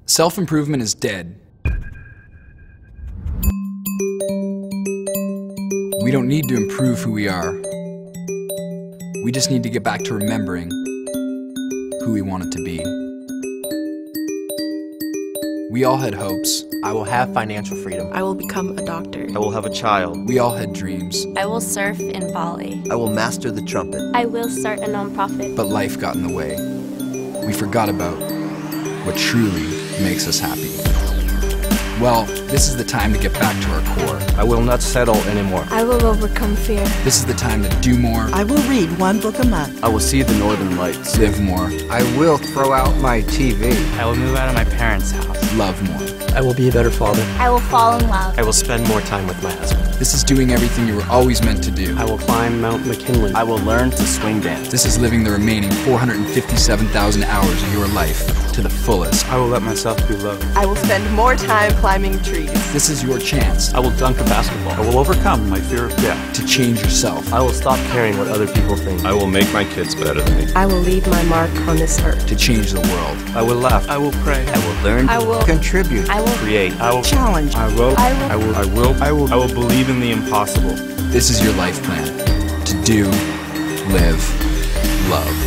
Self-improvement is dead. We don't need to improve who we are. We just need to get back to remembering who we wanted to be. We all had hopes. I will have financial freedom. I will become a doctor. I will have a child. We all had dreams. I will surf in Bali. I will master the trumpet. I will start a nonprofit. But life got in the way. We forgot about what truly makes us happy. Well, this is the time to get back to our core. I will not settle anymore. I will overcome fear. This is the time to do more. I will read one book a month. I will see the northern lights. Live more. I will throw out my TV. I will move out of my parents' house. Love more. I will be a better father. I will fall in love. I will spend more time with my husband. This is doing everything you were always meant to do. I will climb Mount McKinley. I will learn to swing dance. This is living the remaining 457,000 hours of your life to the fullest. I will let myself be loved. I will spend more time climbing trees. This is your chance I will dunk a basketball. I will overcome my fear of death. to change yourself, I will stop caring what other people think. I will make my kids better than me. I will leave my mark on this earth. to change the world. I will laugh. I will pray. I will learn. I will Contribute. I will Create. I will Challenge. I will I will I will believe in the impossible. This is your life plan. To do, live, love.